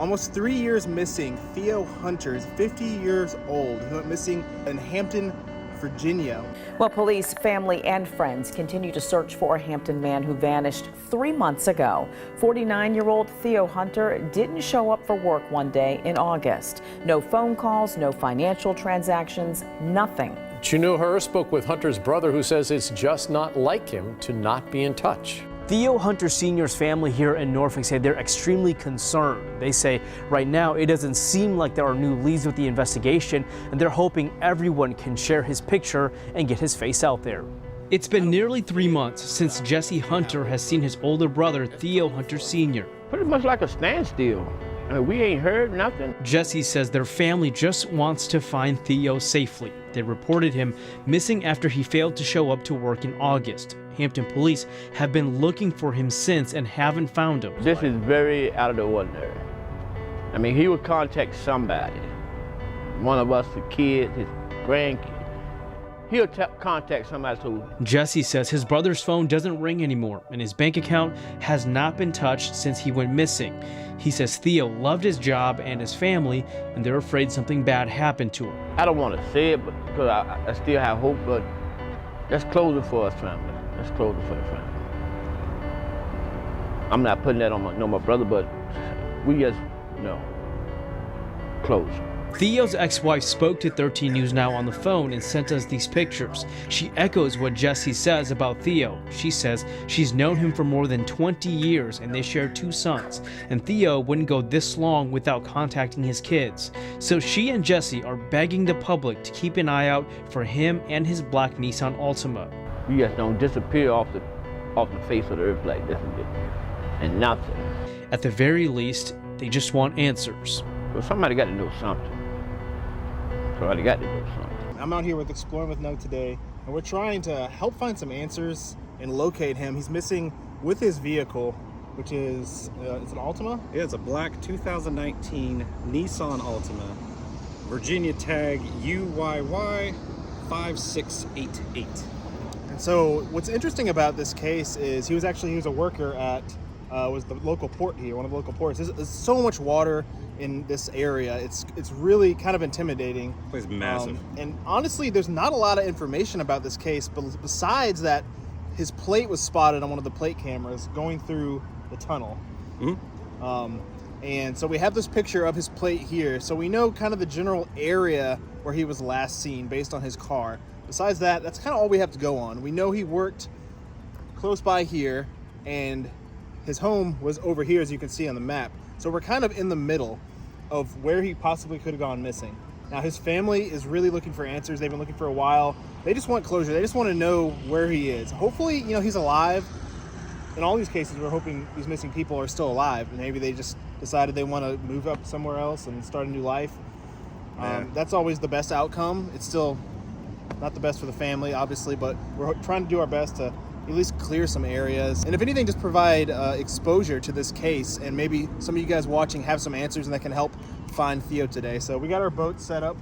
Almost 3 years missing, Theo Hunter is 50 years old. He went missing in Hampton, Virginia. Well, police, family, and friends continue to search for a Hampton man who vanished 3 months ago. 49-year-old Theo Hunter didn't show up for work one day in August. No phone calls, no financial transactions, nothing. Chunu Her spoke with Hunter's brother, who says it's just not like him to not be in touch. Theo Hunter Sr.'s family here in Norfolk say they're extremely concerned. They say right now it doesn't seem like there are new leads with the investigation, and they're hoping everyone can share his picture and get his face out there. It's been nearly 3 months since Jesse Hunter has seen his older brother, Theo Hunter Sr. Pretty much like a standstill. I mean, we ain't heard nothing. Jesse says their family just wants to find Theo safely. They reported him missing after he failed to show up to work in August. Hampton Police have been looking for him since and haven't found him. This is very out of the ordinary. I mean, he would contact somebody. One of us, the kids, his grandkids. He'll contact somebody. So Jesse says his brother's phone doesn't ring anymore, and his bank account has not been touched since he went missing. He says Theo loved his job and his family, and they're afraid something bad happened to him. I don't want to say it, but because I still have hope, but let's close it for us family. Let's close it for the family. I'm not putting that on my brother, but we just, close. Theo's ex-wife spoke to 13 News Now on the phone and sent us these pictures. She echoes what Jesse says about Theo. She says she's known him for more than 20 years and they share 2 sons. And Theo wouldn't go this long without contacting his kids. So she and Jesse are begging the public to keep an eye out for him and his black Nissan Altima. You just don't disappear off the face of the earth like this and nothing. At the very least, they just want answers. Well, somebody got to do something. Somebody got to do something. I'm out here with Exploring with No today, and we're trying to help find some answers and locate him. He's missing with his vehicle, which is, it's an Altima? Yeah, it's a black 2019 Nissan Altima, Virginia Tag UYY-5688. And so what's interesting about this case is he was a worker at was the local port here, one of the local ports. There's so much water in this area. It's really kind of intimidating. The place is massive. And honestly, there's not a lot of information about this case, but besides that, his plate was spotted on one of the plate cameras going through the tunnel. Mm-hmm. And so we have this picture of his plate here, so we know kind of the general area where he was last seen based on his car. Besides that, that's kind of all we have to go on. We know he worked close by here, and his home was over here, as you can see on the map. So we're kind of in the middle of where he possibly could have gone missing. Now, his family is really looking for answers. They've been looking for a while. They just want closure. They just want to know where he is. Hopefully, he's alive. In all these cases, we're hoping these missing people are still alive. Maybe they just decided they want to move up somewhere else and start a new life. That's always the best outcome. It's still not the best for the family, obviously, but we're trying to do our best to at least clear some areas. And if anything, just provide exposure to this case, and maybe some of you guys watching have some answers and that can help find Theo today. So we got our boat set up,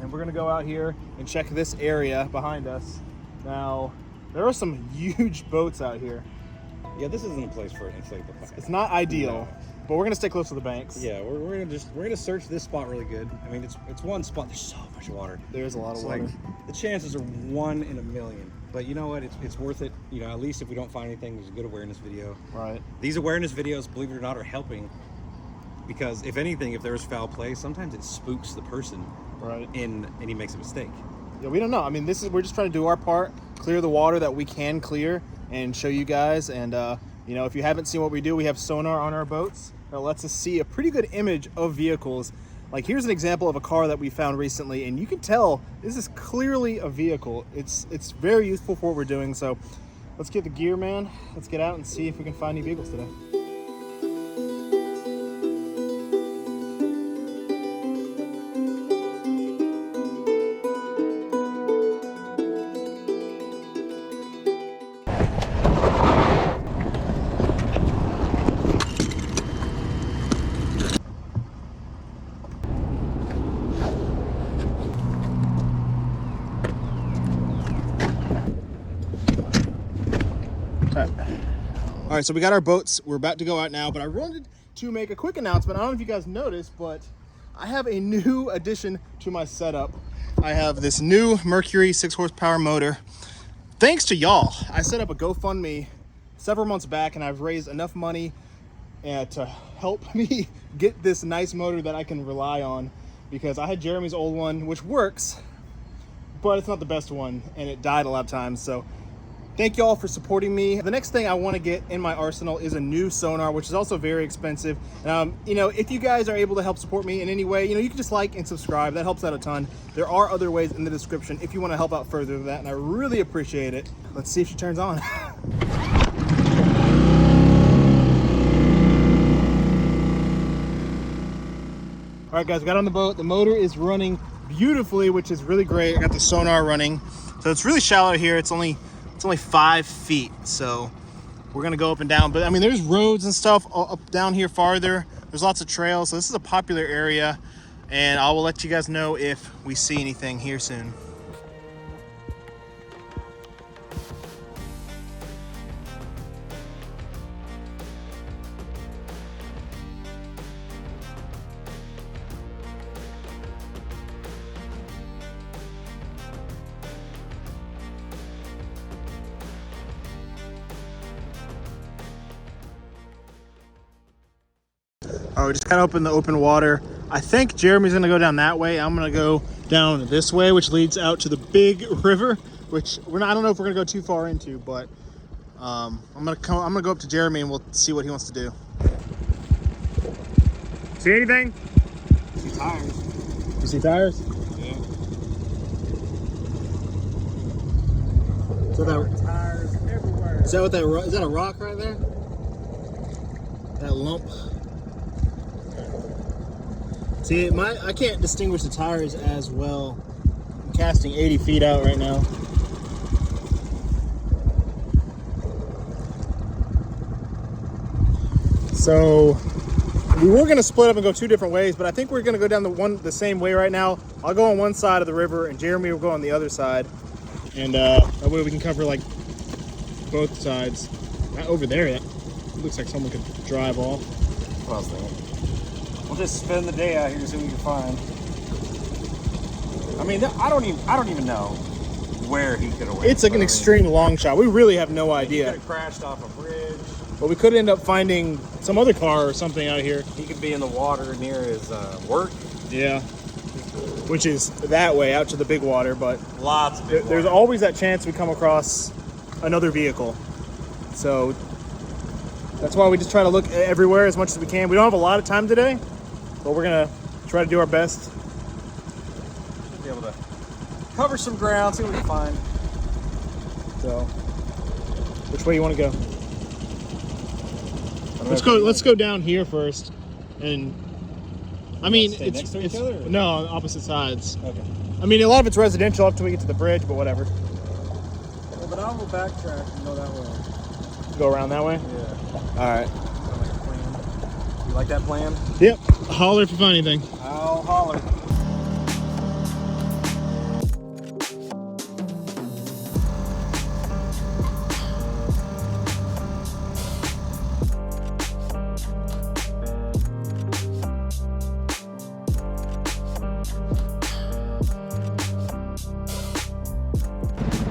and we're gonna go out here and check this area behind us. Now, there are some huge boats out here. Yeah, this isn't a place for inflatable banks. It's not ideal, but we're gonna stay close to the banks. Yeah, we're gonna search this spot really good. I mean, it's one spot. There's so much water. There's a lot of water. Like, the chances are 1 in a million. But you know what? It's worth it. At least if we don't find anything, there's a good awareness video. Right. These awareness videos, believe it or not, are helping, because if anything, if there's foul play, sometimes it spooks the person. Right. And he makes a mistake. Yeah, we don't know. I mean, we're just trying to do our part, clear the water that we can clear, and show you guys. And if you haven't seen what we do, we have sonar on our boats that lets us see a pretty good image of vehicles. Like, here's an example of a car that we found recently, and you can tell this is clearly a vehicle. It's very useful for what we're doing. So let's get the gear, man. Let's get out and see if we can find any vehicles today. All right, so we got our boats. We're about to go out now, but I wanted to make a quick announcement. I don't know if you guys noticed, but I have a new addition to my setup. I have this new Mercury 6 horsepower motor. Thanks to y'all, I set up a GoFundMe several months back, and I've raised enough money to help me get this nice motor that I can rely on, because I had Jeremy's old one, which works, but it's not the best one, and it died a lot of times. So thank you all for supporting me. The next thing I want to get in my arsenal is a new sonar, which is also very expensive. You know, if you guys are able to help support me in any way, you know, you can just like and subscribe. That helps out a ton. There are other ways in the description if you want to help out further than that, and I really appreciate it. Let's see if she turns on. All right, guys, got on the boat. The motor is running beautifully, which is really great. I got the sonar running. So it's really shallow here. It's only 5 feet. So we're gonna go up and down. But I mean, there's roads and stuff up down here farther. There's lots of trails. So this is a popular area, and I will let you guys know if we see anything here soon. All right, we just got up in the open water. I think Jeremy's gonna go down that way. I'm gonna go down this way, which leads out to the big river, which I don't know if we're gonna go too far into, but I'm gonna go up to Jeremy and we'll see what he wants to do. See anything? See tires. You see tires? Yeah. So that, Tires everywhere. is that what that is that a rock right there? That lump. See, I can't distinguish the tires as well. I'm casting 80 feet out right now. So we were gonna split up and go 2 different ways, but I think we're gonna go down the same way right now. I'll go on one side of the river, and Jeremy will go on the other side, and that way we can cover like both sides. Right over there, that looks like someone could drive off. What I was thinking. We'll just spend the day out here and see what we can find. I mean, I don't even know where he could have went. It's like an extreme long shot. We really have no idea. He could have crashed off a bridge. But we could end up finding some other car or something out here. He could be in the water near his work. Yeah. Which is that way, out to the big water, but Lots of big there's water. always that chance we come across another vehicle. So that's why we just try to look everywhere as much as we can. We don't have a lot of time today, but we're gonna try to do our best. Be able to cover some ground, see what we can find. So, which way you want to go? Let's go down here first, and I mean Stay next to each other, or? no, on opposite sides. Okay. I mean, a lot of it's residential up till we get to the bridge, but whatever. Yeah, but I will backtrack and go that way. Go around that way. Yeah. All right. Sound like a plan. You like that plan? Yep. Holler if you find anything. I'll holler.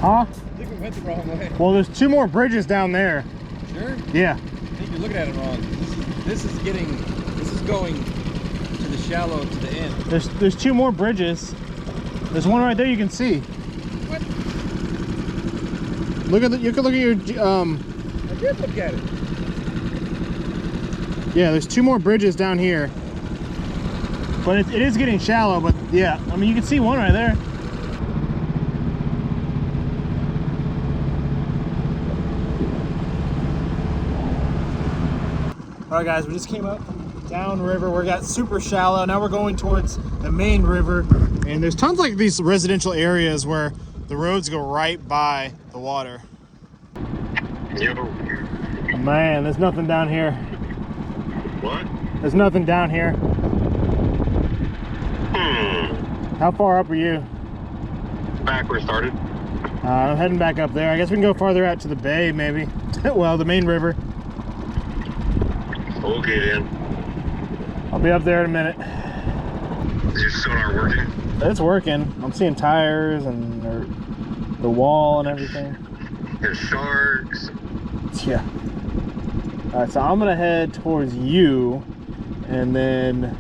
Huh? I think we went the wrong way. Well, there's 2 more bridges down there. Sure? Yeah. I think you're looking at it wrong. This is going to the shallow to the end. There's 2 more bridges. There's one right there you can see. What? You can look at your I did look at it. Yeah, there's 2 more bridges down here. But it is getting shallow, but yeah, I mean you can see one right there. All right, guys, we just came up downriver. We got super shallow. Now we're going towards the main river, and there's tons like these residential areas where the roads go right by the water. Yo. Man, there's nothing down here. What? There's nothing down here. How far up are you? Back where it started. I'm heading back up there. I guess we can go farther out to the bay, maybe. Well, the main river. Okay then. be up there in a minute. Is your sonar working? It's working. I'm seeing tires and the wall and everything. There's sharks. Yeah. All right, so I'm gonna head towards you, and then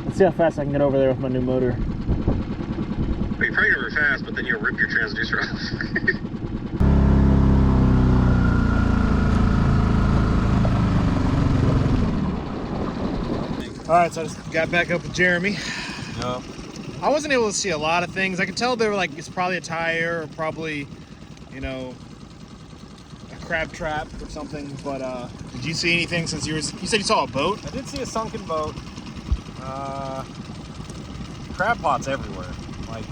let's see how fast I can get over there with my new motor. Well, you're probably gonna go fast, but then you'll rip your transducer off. All right, so I just got back up with Jeremy. Yep. I wasn't able to see a lot of things. I could tell they were like, it's probably a tire or probably, you know, a crab trap or something. But did you see anything since you said you saw a boat? I did see a sunken boat. Crab pots everywhere. Like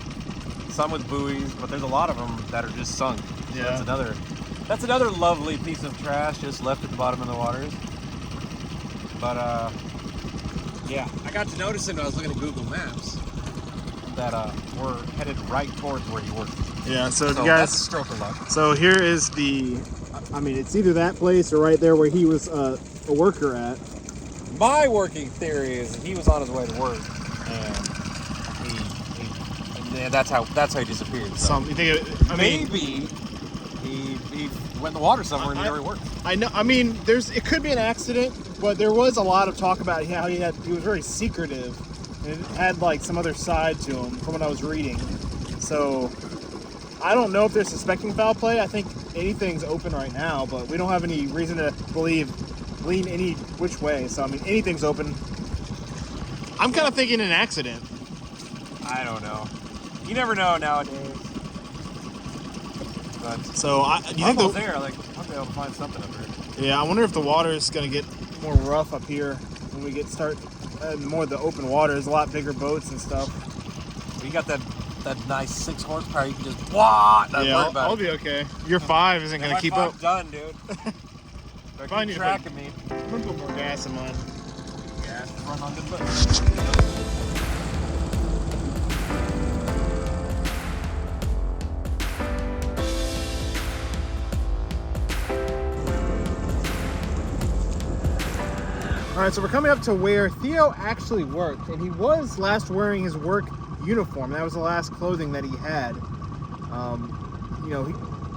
some with buoys, but there's a lot of them that are just sunk. So Yeah. that's another lovely piece of trash just left at the bottom of the waters. But yeah, I got to notice it when I was looking at Google Maps that we're headed right towards where you work. Yeah, so if So you guys, that's a stroke of luck. so here is I mean, it's either that place or right there where he was a worker at. My working theory is that he was on his way to work, and that's how he disappeared. So You think I mean, maybe he went in the water somewhere and he never worked. I know. I mean, it could be an accident, but there was a lot of talk about how he was very secretive, and it had like some other side to him from what I was reading. So I don't know if they're suspecting foul play. I think anything's open right now, but we don't have any reason to lean any which way. So I mean, anything's open. I'm kind of thinking an accident. I don't know. You never know nowadays. But So do you I'm think there. Like, I'll be able to find something up here. Yeah, I wonder if the water is going to get more rough up here when we start more of the open water. There's a lot bigger boats and stuff. You got that nice 6 horsepower. You can just not worry about I'll it. be okay. Your 5 isn't going to keep up. Done, dude. Fine, Keep you're tracking me. I'm going to put more gas in mine. Yeah, run on good foot. All right, so we're coming up to where Theo actually worked, and he was last wearing his work uniform. That was the last clothing that he had. You know,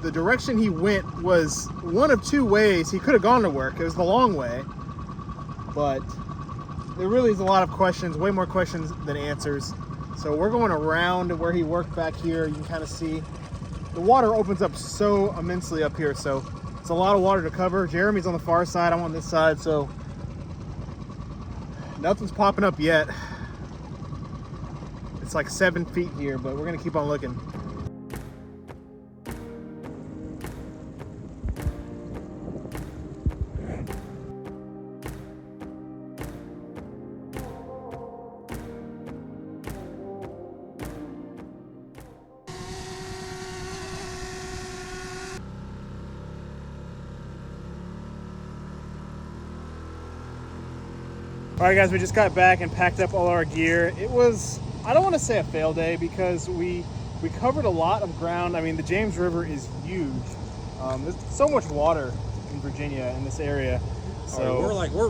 the direction he went was one of 2 ways he could have gone to work. It was the long way, but there really is a lot of questions, way more questions than answers. So we're going around where he worked back here. You can kind of see the water opens up so immensely up here, so it's a lot of water to cover. Jeremy's on the far side, I'm on this side, so nothing's popping up yet. It's like 7 feet here, but we're gonna keep on looking. All right, guys, we just got back and packed up all our gear. It was, I don't want to say a fail day because we covered a lot of ground. I mean, the James River is huge. There's so much water in Virginia in this area. So we're like, what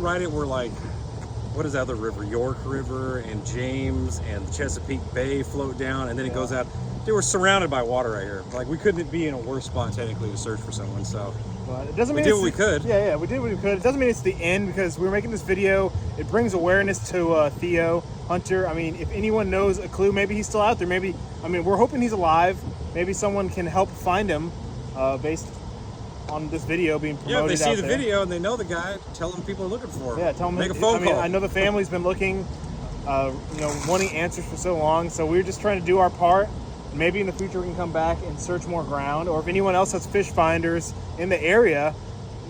is the other river? York River and James and the Chesapeake Bay float down, and then it goes out. Dude, we're surrounded by water right here. Like, we couldn't be in a worse spot technically to search for someone. So but it doesn't mean we did what we could. Yeah, we did what we could. It doesn't mean it's the end because we're making this video. It brings awareness to Theo Hunter. I mean, if anyone knows a clue, maybe he's still out there. Maybe, I mean, we're hoping he's alive. Maybe someone can help find him based on this video being promoted. Yeah, if they see out the there. video and they know the guy, tell them people are looking for him. Yeah, tell them. Make a phone call. I know the family's been looking, you know, wanting answers for so long. So we're just trying to do our part. Maybe in the future we can come back and search more ground, or if anyone else has fish finders in the area,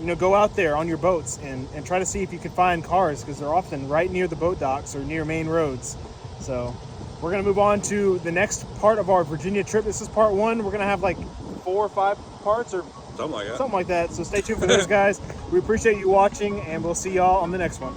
you know, go out there on your boats and try to see if you can find cars, because they're often right near the boat docks or near main roads. So we're gonna move on to the next part of our Virginia trip. This is part 1. We're gonna have like 4 or 5 parts or Something like that. something like that. So stay tuned for those, guys. We appreciate you watching, and we'll see y'all on the next one.